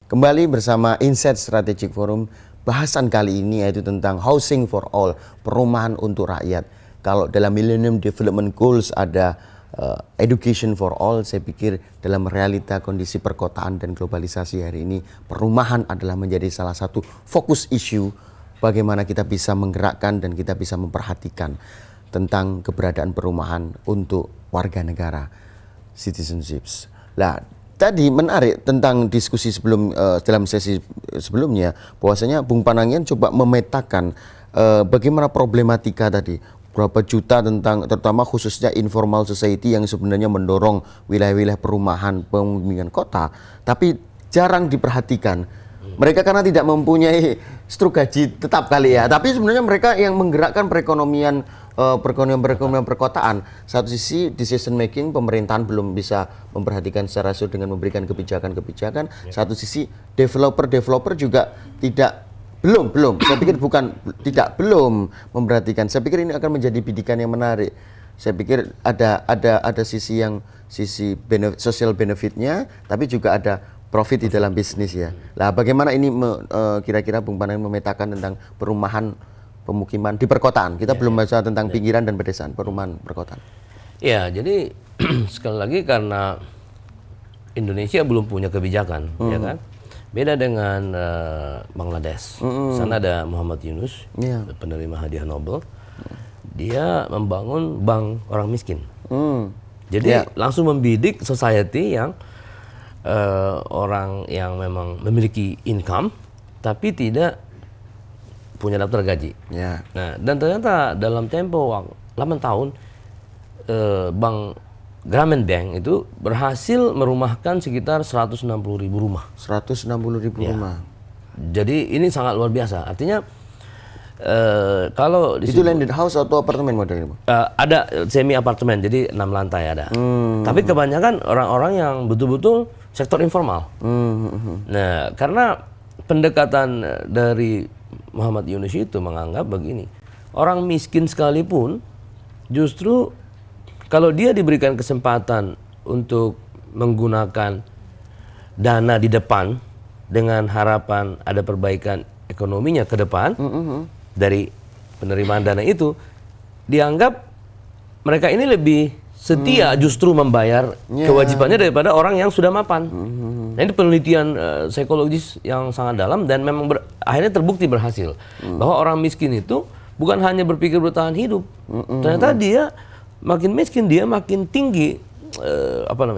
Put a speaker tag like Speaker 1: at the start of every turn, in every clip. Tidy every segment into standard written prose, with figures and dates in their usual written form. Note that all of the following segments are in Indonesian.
Speaker 1: Kembali bersama Insight Strategic Forum, bahasan kali ini yaitu tentang housing for all, perumahan untuk rakyat. Kalau dalam Millennium Development Goals ada education for all, saya pikir dalam realita kondisi perkotaan dan globalisasi hari ini, perumahan adalah menjadi salah satu fokus isu bagaimana kita bisa menggerakkan dan kita bisa memperhatikan tentang keberadaan perumahan untuk warga negara, citizenships. Nah, tadi menarik tentang diskusi dalam sesi sebelumnya, bahwasanya Bung Panangian coba memetakan bagaimana problematika tadi, berapa juta tentang terutama khususnya informal society yang sebenarnya mendorong wilayah-wilayah perumahan pemukiman kota, tapi jarang diperhatikan. Mereka karena tidak mempunyai struktur gaji tetap kali ya, tapi sebenarnya mereka yang menggerakkan perekonomian perkotaan. Satu sisi decision making pemerintahan belum bisa memperhatikan secara serius dengan memberikan kebijakan-kebijakan. Satu sisi developer juga belum. Saya pikir belum memperhatikan. Saya pikir ini akan menjadi bidikan yang menarik. Saya pikir ada sisi social benefitnya, tapi juga ada profit di dalam bisnis ya. Lah bagaimana ini kira-kira Bung Panangian memetakan tentang perumahan pemukiman di perkotaan. Kita belum baca tentang pinggiran dan pedesaan, perumahan perkotaan.
Speaker 2: Ya, jadi sekali lagi karena Indonesia belum punya kebijakan, ya kan? Beda dengan Bangladesh. Sana ada Muhammad Yunus, penerima hadiah Nobel. Dia membangun bank orang miskin. Jadi langsung membidik society yang orang yang memang memiliki income tapi tidak punya daftar gaji. Nah, dan ternyata dalam tempo 8 tahun Bank Grameen Bank itu berhasil merumahkan sekitar 160.000 rumah.
Speaker 1: 160.000 rumah.
Speaker 2: Jadi ini sangat luar biasa. Artinya kalau
Speaker 1: itu landed house atau apartemen modelnya?
Speaker 2: Ada semi apartemen, jadi 6 lantai ada. Tapi kebanyakan orang-orang yang betul-betul sektor informal. Nah, karena pendekatan dari Muhammad Yunus itu menganggap begini, orang miskin sekalipun justru kalau dia diberikan kesempatan untuk menggunakan dana di depan dengan harapan ada perbaikan ekonominya ke depan dari penerimaan dana itu, dianggap mereka ini lebih setia justru membayar kewajibannya daripada orang yang sudah mapan. Nah, ini penelitian psikologis yang sangat dalam dan memang akhirnya terbukti berhasil bahwa orang miskin itu bukan hanya berpikir bertahan hidup, ternyata dia makin miskin dia makin tinggi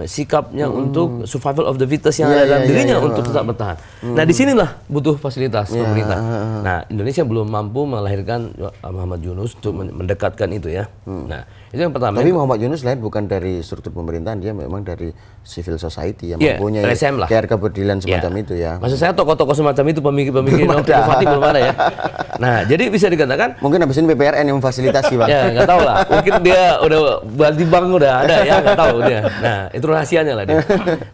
Speaker 2: sikapnya untuk survival of the fittest yang ada dalam dirinya untuk tetap bertahan. Nah, disinilah butuh fasilitas pemerintah. Nah, Indonesia belum mampu melahirkan Muhammad Yunus untuk mendekatkan itu ya. Nah, itu yang pertama.
Speaker 1: Tapi Muhammad Yunus lahir bukan dari struktur pemerintahan, dia memang dari civil society yang mempunyai care kepedulian semacam itu ya.
Speaker 2: Maksud saya tokoh-tokoh semacam itu pemikir-pemikir inovatif belum ada ya. Nah, jadi bisa dikatakan
Speaker 1: mungkin habis ini PPRN yang memfasilitasi, Bang.
Speaker 2: Ya, nggak tahu lah. Mungkin dia udah di bank udah ada ya, nggak tahu dia. Nah, itu rahasianya lah dia.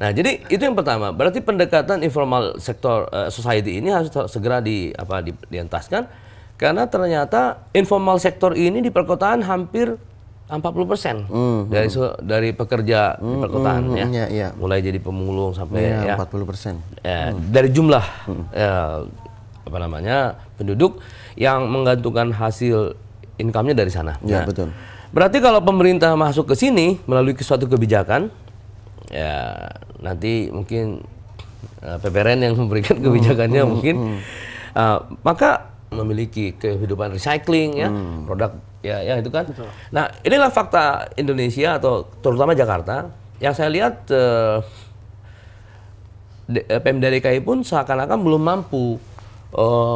Speaker 2: Nah, jadi itu yang pertama. Berarti pendekatan informal sektor society ini harus segera dientaskan karena ternyata informal sektor ini di perkotaan hampir 40% dari pekerja di perkotaan mulai jadi pemulung sampai
Speaker 1: 40%.
Speaker 2: Dari jumlah penduduk yang menggantungkan hasil income-nya dari sana.
Speaker 1: Betul.
Speaker 2: Berarti kalau pemerintah masuk ke sini melalui suatu kebijakan, ya nanti mungkin PPRN yang memberikan kebijakannya mungkin, maka memiliki kehidupan recycling ya, produk ya itu kan. Betul. Nah, inilah fakta Indonesia atau terutama Jakarta yang saya lihat Pemda DKI pun seakan-akan belum mampu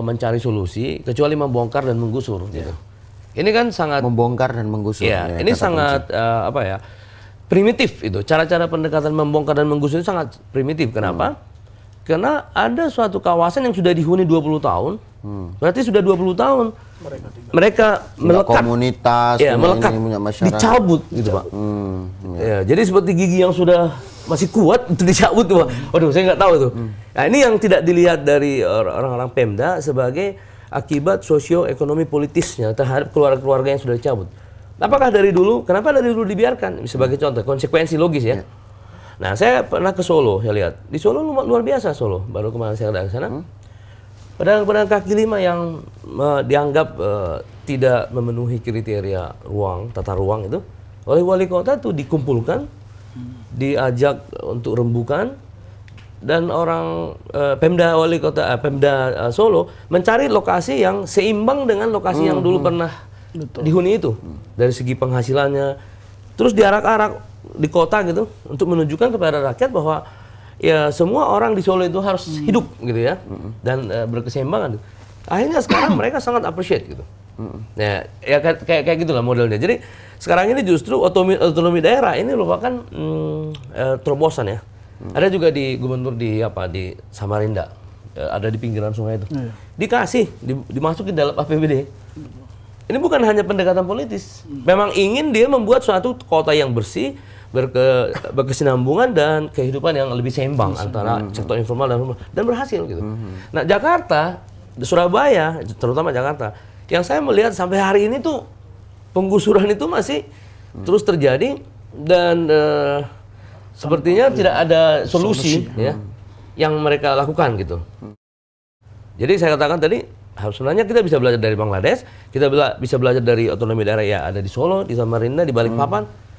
Speaker 2: mencari solusi kecuali membongkar dan menggusur gitu. Ini kan sangat
Speaker 1: membongkar dan menggusur.
Speaker 2: Ya, ini sangat primitif itu. Cara-cara pendekatan membongkar dan menggusur itu sangat primitif. Kenapa? Karena ada suatu kawasan yang sudah dihuni 20 tahun. Berarti sudah 20 tahun mereka melekat
Speaker 1: komunitas,
Speaker 2: melekat, dicabut gitu, Pak. Ya, jadi seperti gigi yang sudah masih kuat itu dicabut tuh, Pak. Waduh, saya nggak tahu tuh. Nah, ini yang tidak dilihat dari orang-orang Pemda sebagai akibat sosioekonomi politisnya terhadap keluarga-keluarga yang sudah dicabut. Apakah dari dulu? Kenapa dari dulu dibiarkan? Sebagai contoh, konsekuensi logis ya. Nah, saya pernah ke Solo, saya lihat. Di Solo luar biasa Solo. Baru kemarin saya datang ke sana. Pedagang-pedagang kaki lima yang dianggap tidak memenuhi kriteria tata ruang itu, oleh wali kota itu dikumpulkan, diajak untuk rembukan, dan orang Pemda Solo mencari lokasi yang seimbang dengan lokasi yang dulu pernah dihuni itu, dari segi penghasilannya, terus diarak-arak di kota gitu untuk menunjukkan kepada rakyat bahwa ya semua orang di Solo itu harus hidup gitu ya, dan berkeseimbangan. Akhirnya sekarang mereka sangat appreciate gitu. Nah, ya kayak gitulah modelnya. Jadi sekarang ini justru otonomi daerah ini merupakan terobosan ya. Ada juga di gubernur di Samarinda, ada di pinggiran sungai itu. Dikasih dimasukin dalam APBD. Ini bukan hanya pendekatan politis. Memang ingin dia membuat suatu kota yang bersih, berkesinambungan dan kehidupan yang lebih seimbang antara sektor informal dan formal, dan berhasil gitu. Nah, Jakarta, Surabaya, terutama Jakarta, yang saya melihat sampai hari ini tuh penggusuran itu masih terus terjadi, dan sepertinya tidak ada solusi ya yang mereka lakukan gitu. Jadi saya katakan tadi, sebenarnya kita bisa belajar dari Bangladesh, kita bisa belajar dari otonomi daerah ya ada di Solo, di Samarinda, di Balikpapan.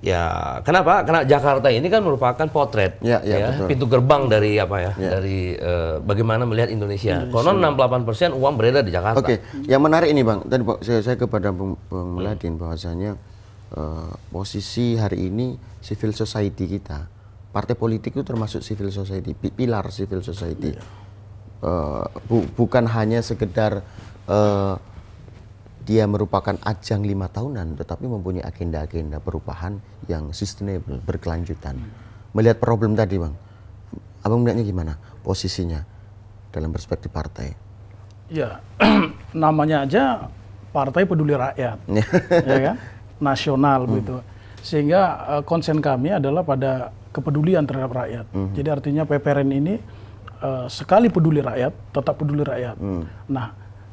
Speaker 2: Ya, kenapa? Karena Jakarta ini kan merupakan potret, pintu gerbang dari dari bagaimana melihat Indonesia. Konon 68% uang beredar di Jakarta.
Speaker 1: Oke, yang menarik ini Bang, tadi saya kepada Bang Meladin bahwasanya posisi hari ini civil society kita, partai politik itu termasuk civil society, pilar civil society. Bukan hanya sekedar dia merupakan ajang 5 tahunan, tetapi mempunyai agenda-agenda perubahan yang sustainable, berkelanjutan. Melihat problem tadi Bang, Abang melihatnya gimana posisinya dalam perspektif partai?
Speaker 3: Ya, namanya aja Partai Peduli Rakyat, ya kan? Nasional begitu. Sehingga konsen kami adalah pada kepedulian terhadap rakyat. Jadi artinya PPRN ini sekali peduli rakyat, tetap peduli rakyat. Nah,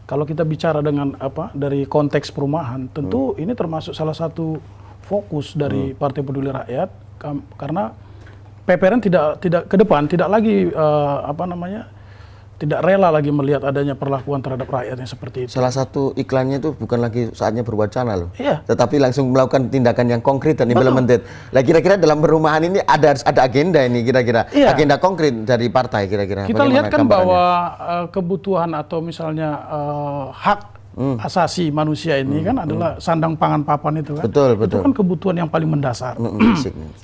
Speaker 3: kalau kita bicara dengan dari konteks perumahan, tentu ini termasuk salah satu fokus dari Partai Peduli Rakyat, karena PPRN tidak ke depan tidak lagi tidak rela lagi melihat adanya perlakuan terhadap rakyat yang seperti itu.
Speaker 1: Salah satu iklannya itu bukan lagi saatnya berwacana loh,
Speaker 3: iya,
Speaker 1: tetapi langsung melakukan tindakan yang konkret dan implemented. Lah kira-kira dalam perumahan ini ada agenda ini kira-kira, iya, agenda konkret dari partai kira-kira.
Speaker 3: Kita lihat kan bahwa kebutuhan atau misalnya hak asasi manusia ini kan adalah sandang pangan papan itu kan.
Speaker 1: Betul.
Speaker 3: Itu kan kebutuhan yang paling mendasar.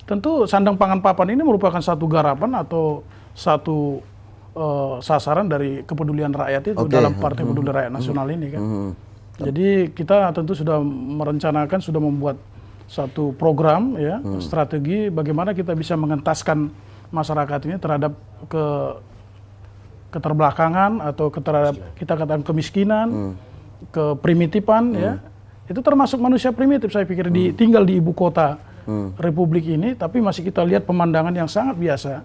Speaker 3: Tentu sandang pangan papan ini merupakan satu garapan atau satu sasaran dari kepedulian rakyat itu dalam Partai Peduli Rakyat Nasional ini kan. Jadi kita tentu sudah merencanakan, sudah membuat satu program ya, strategi bagaimana kita bisa mengentaskan masyarakat ini terhadap keterbelakangan atau terhadap kita katakan kemiskinan, keprimitifan ya. Itu termasuk manusia primitif saya pikir tinggal di ibu kota Republik ini, tapi masih kita lihat pemandangan yang sangat biasa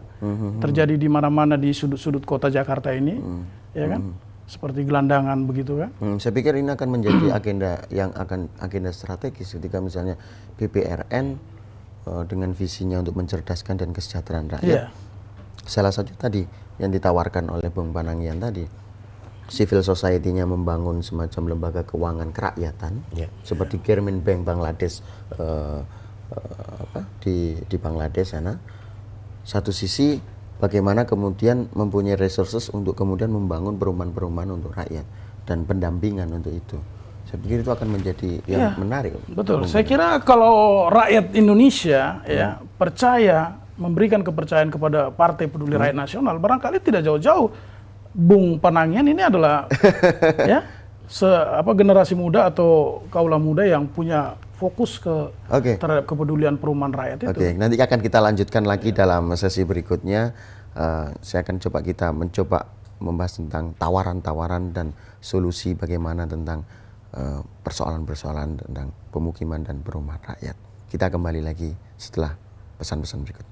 Speaker 3: terjadi di mana-mana di sudut-sudut kota Jakarta ini, ya kan, seperti gelandangan begitu kan.
Speaker 1: Saya pikir ini akan menjadi agenda strategis ketika misalnya PPRN dengan visinya untuk mencerdaskan dan kesejahteraan rakyat. Salah satu tadi yang ditawarkan oleh Bung Panangian tadi, civil society-nya membangun semacam lembaga keuangan kerakyatan, seperti Grameen Bank Bangladesh. Di Bangladesh sana, satu sisi bagaimana kemudian mempunyai resources untuk kemudian membangun perumahan-perumahan untuk rakyat dan pendampingan untuk itu. Saya pikir itu akan menjadi yang menarik.
Speaker 3: Betul. Saya kira kalau rakyat Indonesia percaya, memberikan kepercayaan kepada Partai Peduli Rakyat Nasional, barangkali tidak jauh-jauh Bung Panangian ini adalah generasi muda atau kaula muda yang punya fokus terhadap kepedulian perumahan rakyat itu.
Speaker 1: Nanti akan kita lanjutkan lagi dalam sesi berikutnya. Saya akan mencoba membahas tentang tawaran-tawaran dan solusi bagaimana tentang persoalan-persoalan tentang pemukiman dan perumahan rakyat. Kita kembali lagi setelah pesan-pesan berikut.